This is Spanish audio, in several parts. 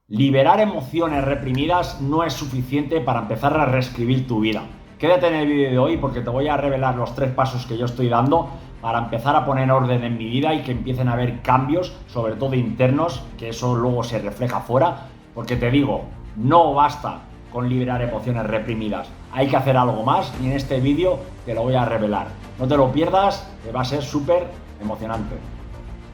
Liberar emociones reprimidas no es suficiente para empezar a reescribir tu vida. Quédate en el vídeo de hoy porque te voy a revelar los 3 pasos que yo estoy dando para empezar a poner orden en mi vida y que empiecen a haber cambios, sobre todo internos, que eso luego se refleja fuera. Porque te digo, no basta con liberar emociones reprimidas, hay que hacer algo más y en este vídeo te lo voy a revelar. No te lo pierdas, que va a ser súper emocionante.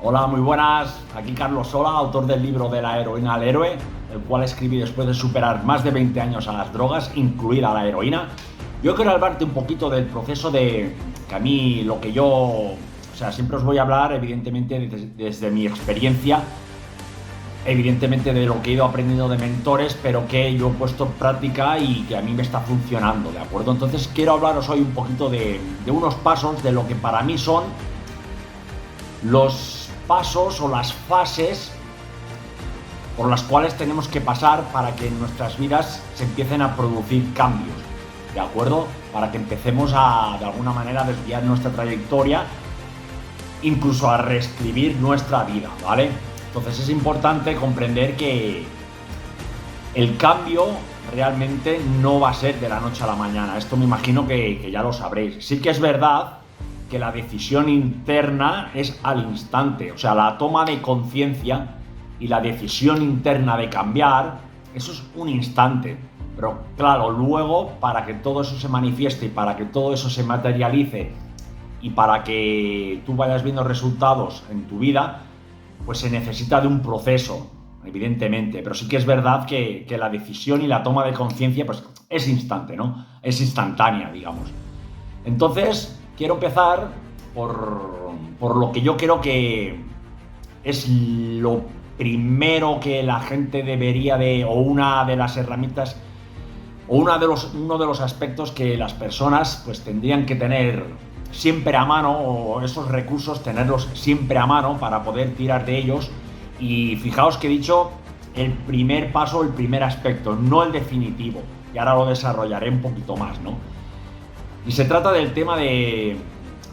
Hola, muy buenas, aquí Carlos Sola, autor del libro De la heroína al héroe, el cual escribí después de superar más de 20 años a las drogas, incluida la heroína. Yo quiero hablarte un poquito del proceso de que a mí lo que yo, siempre os voy a hablar evidentemente desde mi experiencia, evidentemente de lo que he ido aprendiendo de mentores, pero que yo he puesto en práctica y que a mí me está funcionando, ¿de acuerdo? Entonces quiero hablaros hoy un poquito de unos pasos de lo que para mí son los pasos o las fases por las cuales tenemos que pasar para que en nuestras vidas se empiecen a producir cambios, ¿de acuerdo? Para que empecemos a, de alguna manera, desviar nuestra trayectoria, incluso a reescribir nuestra vida, ¿vale? Entonces es importante comprender que el cambio realmente no va a ser de la noche a la mañana. Esto me imagino que ya lo sabréis. Sí que es verdad que la decisión interna es al instante, o sea, la toma de conciencia y la decisión interna de cambiar, eso es un instante. Pero claro, luego para que todo eso se manifieste y para que todo eso se materialice y para que tú vayas viendo resultados en tu vida, pues se necesita de un proceso, evidentemente. Pero sí que es verdad que la decisión y la toma de conciencia pues es instante, ¿no? Es instantánea, digamos. Entonces, quiero empezar por lo que yo creo que es lo primero que la gente debería de, o una de las herramientas, o uno de los aspectos que las personas pues tendrían que tener siempre a mano, o esos recursos tenerlos siempre a mano para poder tirar de ellos. Y fijaos que he dicho el primer paso, el primer aspecto, no el definitivo, y ahora lo desarrollaré un poquito más, ¿no? Y se trata del tema de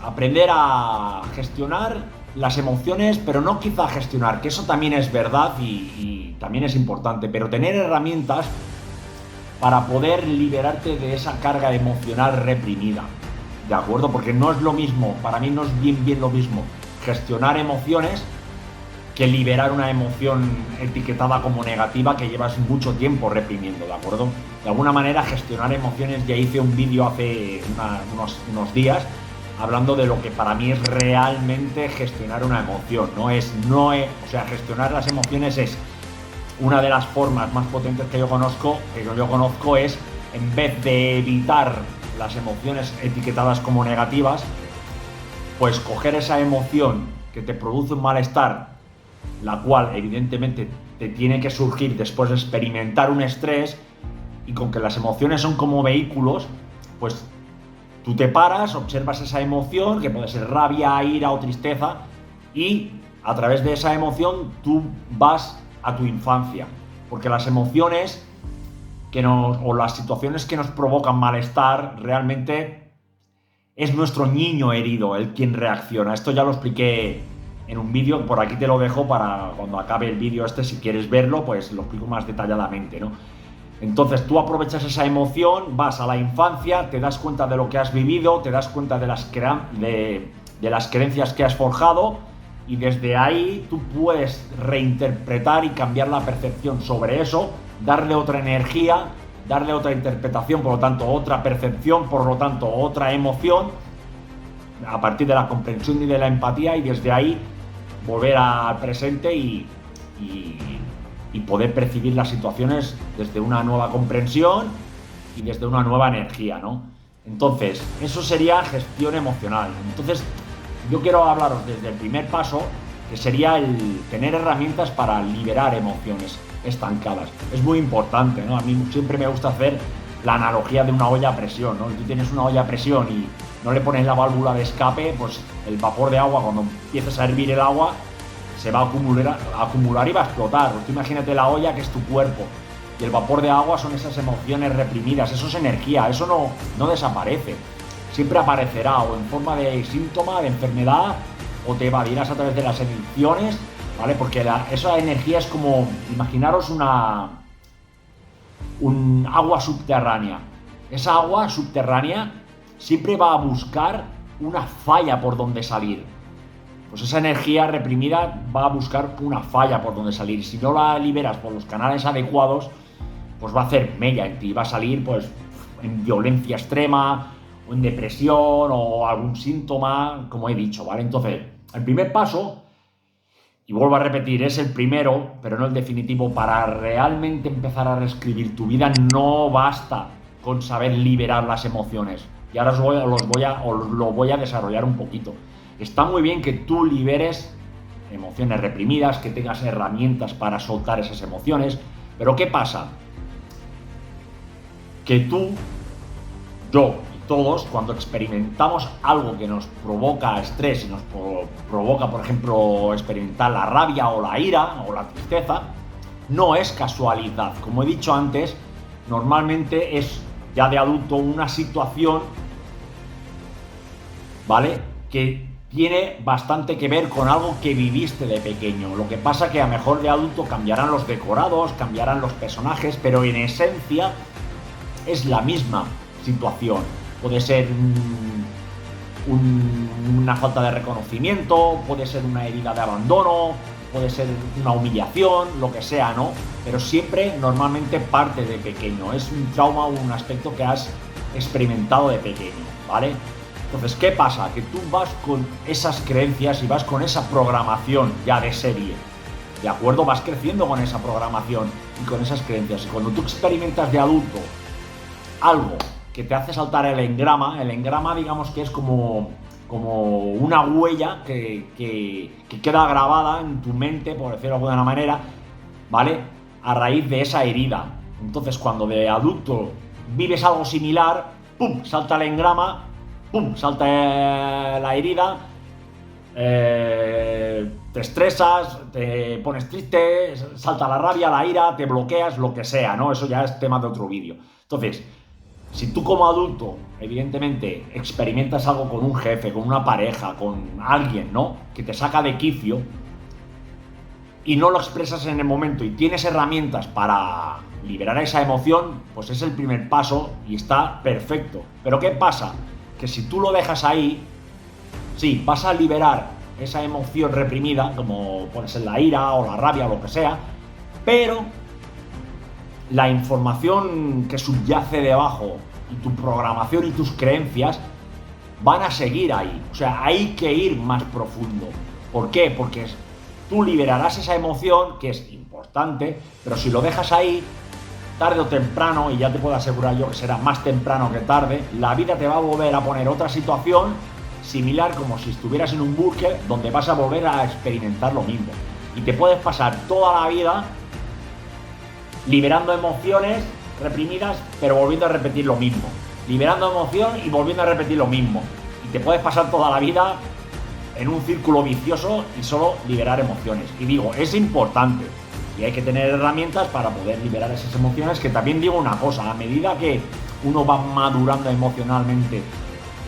aprender a gestionar las emociones, pero no quizá gestionar, que eso también es verdad y también es importante, pero tener herramientas para poder liberarte de esa carga emocional reprimida, ¿de acuerdo? Porque no es lo mismo, para mí no es bien lo mismo gestionar emociones que liberar una emoción etiquetada como negativa que llevas mucho tiempo reprimiendo, ¿de acuerdo? De alguna manera, gestionar emociones, ya hice un vídeo hace unos días hablando de lo que para mí es realmente gestionar una emoción. Gestionar las emociones es una de las formas más potentes que yo conozco es, en vez de evitar las emociones etiquetadas como negativas, pues coger esa emoción que te produce un malestar, la cual evidentemente te tiene que surgir después de experimentar un estrés, y con que las emociones son como vehículos, pues tú te paras, observas esa emoción, que puede ser rabia, ira o tristeza, y a través de esa emoción tú vas a tu infancia, porque las emociones o las situaciones que nos provocan malestar realmente es nuestro niño herido el quien reacciona. Esto ya lo expliqué en un vídeo, por aquí te lo dejo para cuando acabe el vídeo este, si quieres verlo, pues lo explico más detalladamente, ¿no? Entonces tú aprovechas esa emoción, vas a la infancia, te das cuenta de lo que has vivido, te das cuenta de las creencias que has forjado, y desde ahí tú puedes reinterpretar y cambiar la percepción sobre eso, darle otra energía, darle otra interpretación, por lo tanto otra percepción, por lo tanto otra emoción, a partir de la comprensión y de la empatía, y desde ahí volver al presente y poder percibir las situaciones desde una nueva comprensión y desde una nueva energía, ¿no? Entonces, eso sería gestión emocional. Entonces, yo quiero hablaros desde el primer paso, que sería el tener herramientas para liberar emociones estancadas. Es muy importante, ¿no? A mí siempre me gusta hacer la analogía de una olla a presión, ¿no? Si tú tienes una olla a presión y no le pones la válvula de escape, pues el vapor de agua, cuando empieces a hervir el agua, se va a acumular y va a explotar. Tú imagínate la olla, que es tu cuerpo, y el vapor de agua son esas emociones reprimidas, eso es energía, eso no desaparece. Siempre aparecerá o en forma de síntoma, de enfermedad, o te evadirás a través de las adicciones, ¿vale? Porque esa energía es como, imaginaros un agua subterránea. Esa agua subterránea siempre va a buscar una falla por donde salir. Pues esa energía reprimida va a buscar una falla por donde salir. Si no la liberas por los canales adecuados, pues va a hacer mella en ti, va a salir pues en violencia extrema, o en depresión, o algún síntoma, como he dicho, ¿vale? Entonces, el primer paso, y vuelvo a repetir, es el primero, pero no el definitivo, para realmente empezar a reescribir tu vida. No basta con saber liberar las emociones. Y ahora os lo voy a desarrollar un poquito. Está muy bien que tú liberes emociones reprimidas, que tengas herramientas para soltar esas emociones, pero ¿qué pasa? Que tú, yo y todos, cuando experimentamos algo que nos provoca estrés y nos provoca, por ejemplo, experimentar la rabia o la ira o la tristeza, no es casualidad. Como he dicho antes, normalmente es ya de adulto una situación, ¿vale?, que tiene bastante que ver con algo que viviste de pequeño. Lo que pasa que a lo mejor de adulto cambiarán los decorados, cambiarán los personajes, pero en esencia es la misma situación. Puede ser una falta de reconocimiento, puede ser una herida de abandono, puede ser una humillación, lo que sea, ¿no? Pero siempre normalmente parte de pequeño. Es un trauma o un aspecto que has experimentado de pequeño, ¿vale? Entonces, ¿qué pasa? Que tú vas con esas creencias y vas con esa programación ya de serie, ¿de acuerdo? Vas creciendo con esa programación y con esas creencias. Y cuando tú experimentas de adulto algo que te hace saltar el engrama digamos que es como una huella que queda grabada en tu mente, por decirlo de alguna manera, ¿vale? A raíz de esa herida. Entonces, cuando de adulto vives algo similar, ¡pum!, salta el engrama, ¡pum!, salta la herida, te estresas, te pones triste, salta la rabia, la ira, te bloqueas, lo que sea, ¿no? Eso ya es tema de otro vídeo. Entonces, si tú como adulto, evidentemente, experimentas algo con un jefe, con una pareja, con alguien, ¿no?, que te saca de quicio y no lo expresas en el momento y tienes herramientas para liberar esa emoción, pues es el primer paso y está perfecto. Pero ¿qué pasa? Que si tú lo dejas ahí, sí, vas a liberar esa emoción reprimida, como puede ser la ira o la rabia o lo que sea, pero la información que subyace debajo y tu programación y tus creencias van a seguir ahí. O sea, hay que ir más profundo. ¿Por qué? Porque tú liberarás esa emoción, que es importante, pero si lo dejas ahí, tarde o temprano, y ya te puedo asegurar yo que será más temprano que tarde, la vida te va a volver a poner otra situación similar, como si estuvieras en un bucle donde vas a volver a experimentar lo mismo. Y te puedes pasar toda la vida liberando emociones reprimidas, pero volviendo a repetir lo mismo. Liberando emoción y volviendo a repetir lo mismo. Y te puedes pasar toda la vida en un círculo vicioso y solo liberar emociones. Y digo, es importante. Y hay que tener herramientas para poder liberar esas emociones, que también digo una cosa, a medida que uno va madurando emocionalmente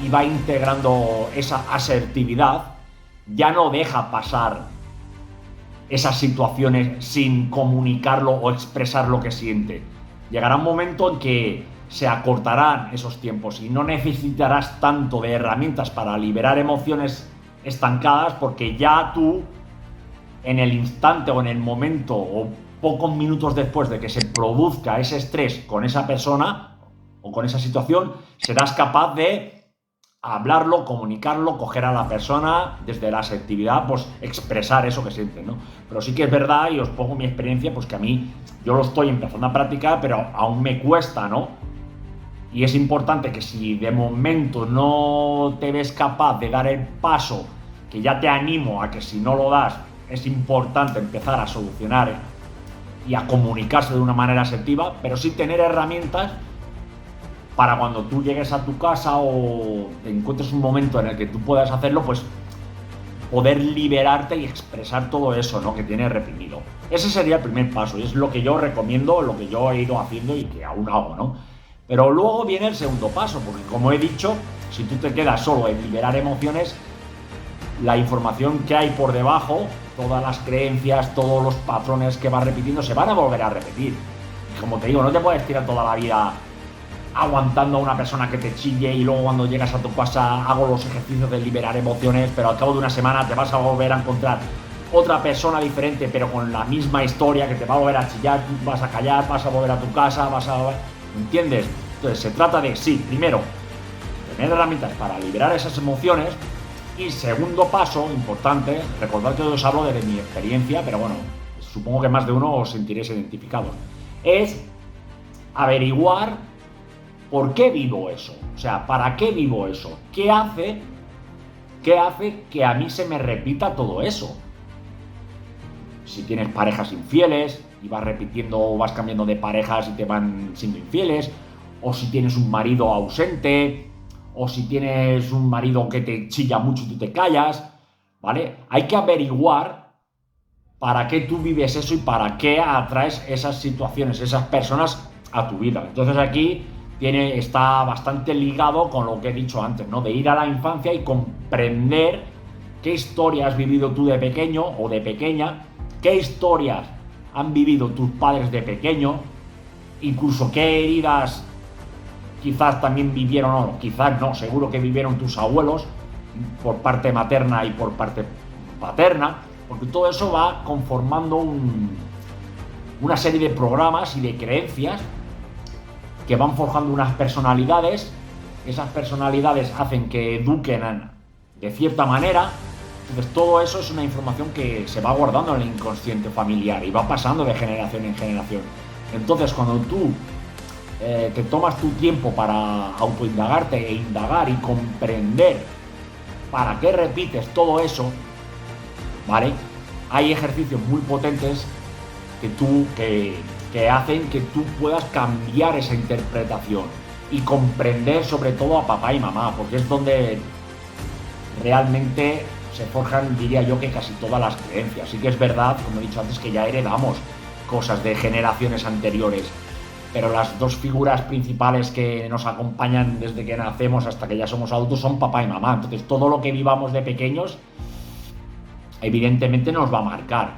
y va integrando esa asertividad, ya no deja pasar esas situaciones sin comunicarlo o expresar lo que siente. Llegará un momento en que se acortarán esos tiempos y no necesitarás tanto de herramientas para liberar emociones estancadas, porque ya tú, en el instante o en el momento o pocos minutos después de que se produzca ese estrés con esa persona o con esa situación, serás capaz de hablarlo, comunicarlo, coger a la persona desde la asertividad, pues expresar eso que sientes, ¿no? Pero sí que es verdad, y os pongo mi experiencia, pues que a mí, yo lo estoy empezando a practicar, pero aún me cuesta, ¿no? Y es importante que si de momento no te ves capaz de dar el paso, que ya te animo a que si no lo das, es importante empezar a solucionar y a comunicarse de una manera asertiva, pero sí tener herramientas para cuando tú llegues a tu casa o te encuentres un momento en el que tú puedas hacerlo, pues poder liberarte y expresar todo eso, ¿no?, que tienes reprimido. Ese sería el primer paso y es lo que yo recomiendo, lo que yo he ido haciendo y que aún hago, ¿no? Pero luego viene el segundo paso, porque como he dicho, si tú te quedas solo en liberar emociones, la información que hay por debajo todas las creencias, todos los patrones que vas repitiendo se van a volver a repetir. Y como te digo, no te puedes tirar toda la vida aguantando a una persona que te chille y luego cuando llegas a tu casa hago los ejercicios de liberar emociones, pero al cabo de una semana te vas a volver a encontrar otra persona diferente, pero con la misma historia que te va a volver a chillar, tú vas a callar, vas a volver a tu casa, ¿entiendes? Entonces se trata de, sí, primero, tener herramientas para liberar esas emociones y segundo paso, importante, recordad que os hablo de mi experiencia, pero bueno, supongo que más de uno os sentiréis identificados, es averiguar ¿por qué vivo eso? O sea, ¿para qué vivo eso? ¿Qué hace que a mí se me repita todo eso? Si tienes parejas infieles y vas repitiendo o vas cambiando de parejas y te van siendo infieles, o si tienes un marido ausente, o si tienes un marido que te chilla mucho y tú te callas, ¿vale? Hay que averiguar para qué tú vives eso y para qué atraes esas situaciones, esas personas a tu vida. Entonces aquí está bastante ligado con lo que he dicho antes, ¿no? De ir a la infancia y comprender qué historia has vivido tú de pequeño o de pequeña, qué historias han vivido tus padres de pequeño, incluso qué heridas quizás también vivieron, o quizás no, seguro que vivieron tus abuelos por parte materna y por parte paterna, porque todo eso va conformando una serie de programas y de creencias que van forjando unas personalidades. Esas personalidades hacen que eduquen de cierta manera. Entonces todo eso es una información que se va guardando en el inconsciente familiar y va pasando de generación en generación. Entonces cuando tú te tomas tu tiempo para autoindagarte e indagar y comprender para qué repites todo eso, ¿vale? Hay ejercicios muy potentes que hacen que tú puedas cambiar esa interpretación y comprender sobre todo a papá y mamá, porque es donde realmente se forjan, diría yo, que casi todas las creencias. Sí que es verdad, como he dicho antes, que ya heredamos cosas de generaciones anteriores, pero las dos figuras principales que nos acompañan desde que nacemos hasta que ya somos adultos son papá y mamá. Entonces todo lo que vivamos de pequeños evidentemente nos va a marcar.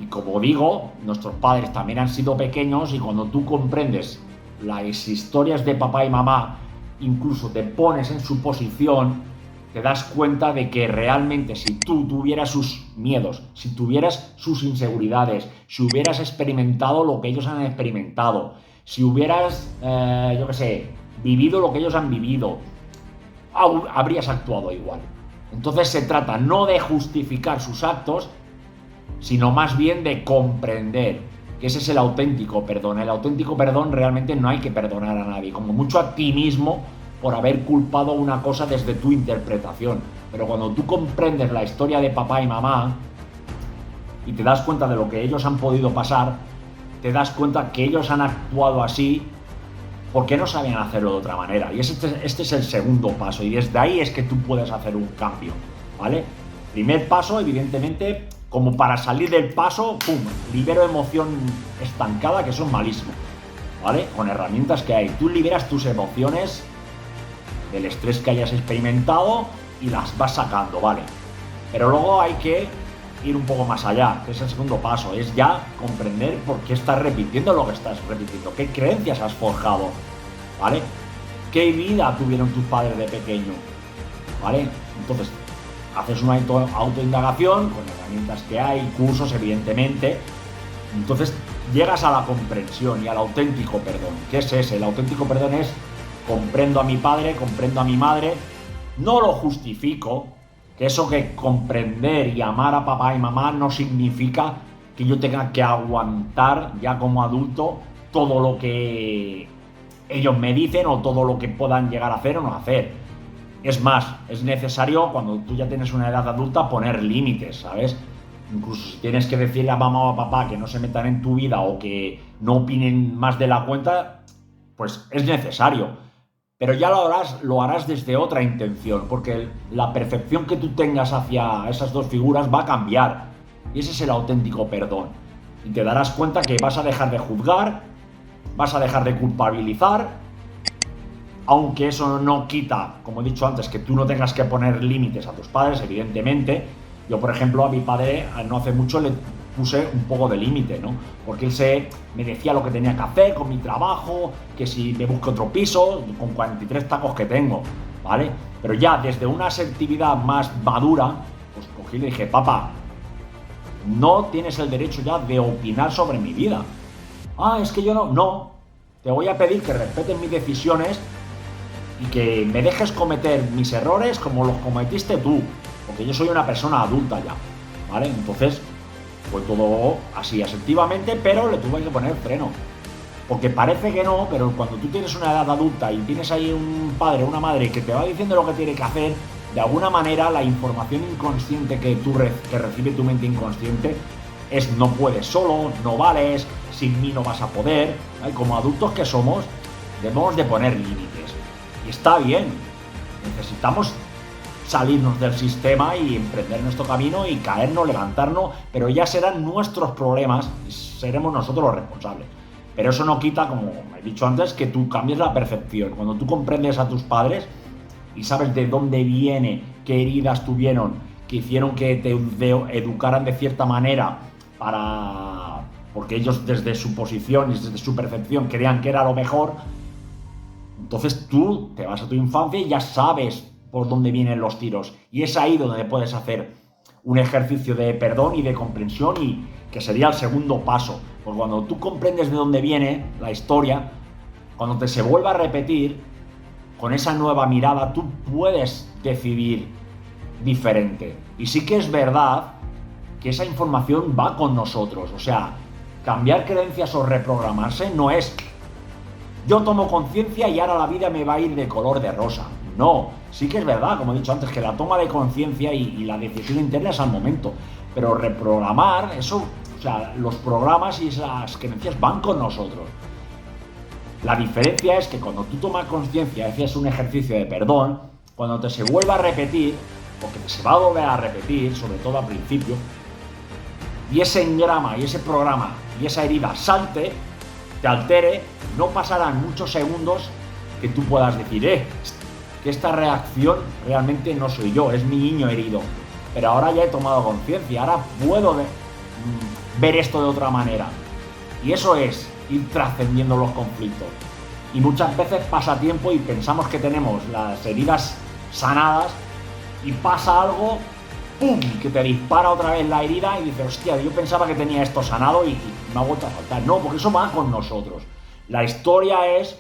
Y como digo, nuestros padres también han sido pequeños y cuando tú comprendes las historias de papá y mamá, incluso te pones en su posición, te das cuenta de que realmente si tú tuvieras sus miedos, si tuvieras sus inseguridades, si hubieras experimentado lo que ellos han experimentado, si hubieras, vivido lo que ellos han vivido, habrías actuado igual. Entonces se trata no de justificar sus actos, sino más bien de comprender que ese es el auténtico perdón. El auténtico perdón realmente no hay que perdonar a nadie, como mucho a ti mismo por haber culpado una cosa desde tu interpretación. Pero cuando tú comprendes la historia de papá y mamá y te das cuenta de lo que ellos han podido pasar, te das cuenta que ellos han actuado así porque no sabían hacerlo de otra manera. Y este es el segundo paso y desde ahí es que tú puedes hacer un cambio, ¿vale? Primer paso, evidentemente, como para salir del paso, ¡pum!, libero emoción estancada, que son malísimos, ¿vale? Con herramientas que hay. Tú liberas tus emociones del estrés que hayas experimentado y las vas sacando, ¿vale? Pero luego hay que ir un poco más allá, que es el segundo paso, es ya comprender por qué estás repitiendo lo que estás repitiendo, qué creencias has forjado, ¿vale? ¿Qué vida tuvieron tus padres de pequeño? ¿Vale? Entonces, haces una autoindagación con herramientas que hay, cursos, evidentemente. Entonces llegas a la comprensión y al auténtico perdón. ¿Qué es ese? El auténtico perdón es: comprendo a mi padre, comprendo a mi madre, no lo justifico, que eso que comprender y amar a papá y mamá no significa que yo tenga que aguantar ya como adulto todo lo que ellos me dicen o todo lo que puedan llegar a hacer o no hacer. Es más, es necesario cuando tú ya tienes una edad adulta poner límites, ¿sabes? Incluso si tienes que decirle a mamá o a papá que no se metan en tu vida o que no opinen más de la cuenta, pues es necesario. Pero ya lo harás desde otra intención, porque la percepción que tú tengas hacia esas dos figuras va a cambiar. Y ese es el auténtico perdón. Y te darás cuenta que vas a dejar de juzgar, vas a dejar de culpabilizar, aunque eso no quita, como he dicho antes, que tú no tengas que poner límites a tus padres, evidentemente, Yo, por ejemplo, a mi padre no hace mucho le puse un poco de límite, ¿no? Porque me decía lo que tenía que hacer con mi trabajo, que si me busco otro piso, con 43 tacos que tengo, ¿vale? Pero ya desde una asertividad más madura, pues cogí y le dije, papá, no tienes el derecho ya de opinar sobre mi vida. Ah, es que yo no, te voy a pedir que respetes mis decisiones y que me dejes cometer mis errores como los cometiste tú, porque yo soy una persona adulta ya, ¿vale? Entonces fue todo así asertivamente, pero le tuve que poner freno, porque parece que no, pero cuando tú tienes una edad adulta y tienes ahí un padre o una madre que te va diciendo lo que tiene que hacer, de alguna manera la información inconsciente que recibe tu mente inconsciente es: no puedes solo, no vales, sin mí no vas a poder. Como adultos que somos, debemos de poner límites. Y está bien, necesitamos salirnos del sistema y emprender nuestro camino y caernos, levantarnos, pero ya serán nuestros problemas y seremos nosotros los responsables. Pero eso no quita, como he dicho antes, que tú cambies la percepción. Cuando tú comprendes a tus padres y sabes de dónde viene, qué heridas tuvieron, que hicieron que te educaran de cierta manera porque ellos desde su posición y desde su percepción creían que era lo mejor, entonces tú te vas a tu infancia y ya sabes por dónde vienen los tiros. Y es ahí donde puedes hacer un ejercicio de perdón y de comprensión, y que sería el segundo paso. Porque cuando tú comprendes de dónde viene la historia, cuando te se vuelva a repetir, con esa nueva mirada tú puedes decidir diferente. Y sí que es verdad que esa información va con nosotros. O sea, cambiar creencias o reprogramarse no es: yo tomo conciencia y ahora la vida me va a ir de color de rosa. No, sí que es verdad, como he dicho antes, que la toma de conciencia y la decisión interna es al momento. Pero reprogramar, eso, o sea, los programas y esas creencias van con nosotros. La diferencia es que cuando tú tomas conciencia, haces un ejercicio de perdón, cuando te se vuelva a repetir, porque te se va a volver a repetir, sobre todo al principio, y ese engrama y ese programa y esa herida salte, te altere, no pasarán muchos segundos que tú puedas decir, que esta reacción realmente no soy yo, es mi niño herido. Pero ahora ya he tomado conciencia, ahora puedo ver esto de otra manera. Y eso es ir trascendiendo los conflictos. Y muchas veces pasa tiempo y pensamos que tenemos las heridas sanadas y pasa algo, ¡pum!, que te dispara otra vez la herida y dices, hostia, yo pensaba que tenía esto sanado y me ha vuelto a faltar. No, porque eso va con nosotros. La historia es...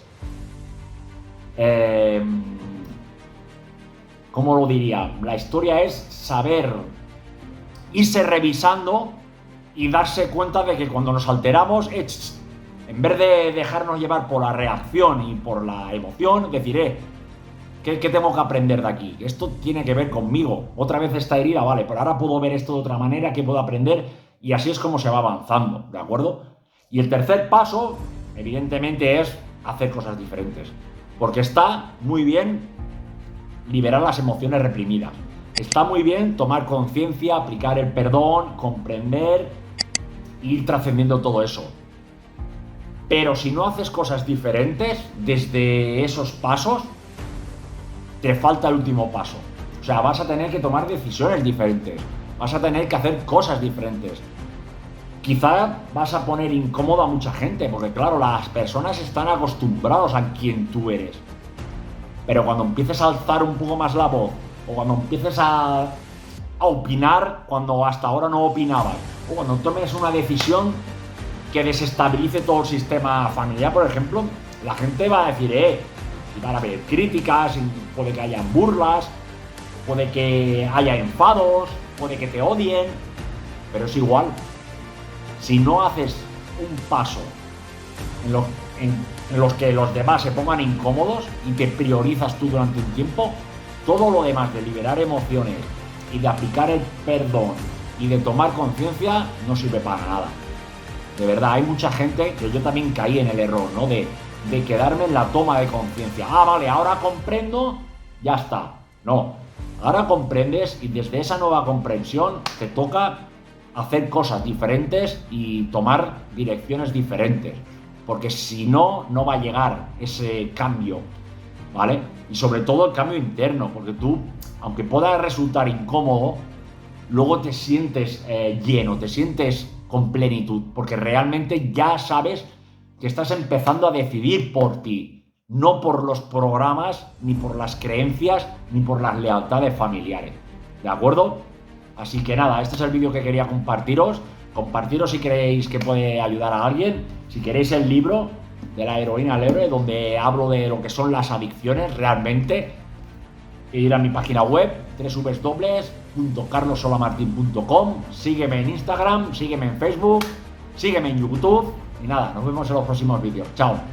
¿cómo lo diría? La historia es saber irse revisando y darse cuenta de que cuando nos alteramos, en vez de dejarnos llevar por la reacción y por la emoción, decir, ¿qué tengo que aprender de aquí? Esto tiene que ver conmigo. Otra vez esta herida, vale, pero ahora puedo ver esto de otra manera, ¿qué puedo aprender? Y así es como se va avanzando, ¿de acuerdo? Y el tercer paso, evidentemente, es hacer cosas diferentes. Porque está muy bien liberar las emociones reprimidas. Está muy bien tomar conciencia, aplicar el perdón, comprender, ir trascendiendo todo eso. Pero si no haces cosas diferentes desde esos pasos, te falta el último paso. O sea, vas a tener que tomar decisiones diferentes, vas a tener que hacer cosas diferentes. Quizá vas a poner incómodo a mucha gente, porque claro, las personas están acostumbradas a quien tú eres. Pero cuando empieces a alzar un poco más la voz, o cuando empieces a opinar cuando hasta ahora no opinabas, o cuando tomes una decisión que desestabilice todo el sistema familiar, por ejemplo, la gente va a decir, y van a haber críticas, puede que haya burlas, puede que haya enfados, puede que te odien, pero es igual. Si no haces un paso en los que los demás se pongan incómodos y te priorizas tú durante un tiempo, todo lo demás de liberar emociones y de aplicar el perdón y de tomar conciencia no sirve para nada. De verdad, hay mucha gente que yo también caí en el error, ¿no? De quedarme en la toma de conciencia. Vale, ahora comprendo, ya está. No, ahora comprendes y desde esa nueva comprensión te toca hacer cosas diferentes y tomar direcciones diferentes. Porque si no, no va a llegar ese cambio, ¿vale? Y sobre todo el cambio interno, porque tú, aunque pueda resultar incómodo, luego te sientes lleno, te sientes con plenitud, porque realmente ya sabes que estás empezando a decidir por ti, no por los programas, ni por las creencias, ni por las lealtades familiares. ¿De acuerdo? Así que nada, este es el vídeo que quería compartiros. Compartiros si creéis que puede ayudar a alguien. Si queréis el libro de la heroína al héroe, donde hablo de lo que son las adicciones realmente, ir a mi página web www.carlossolamartin.com. Sígueme en Instagram, sígueme en Facebook, sígueme en YouTube y nada, nos vemos en los próximos vídeos. Chao.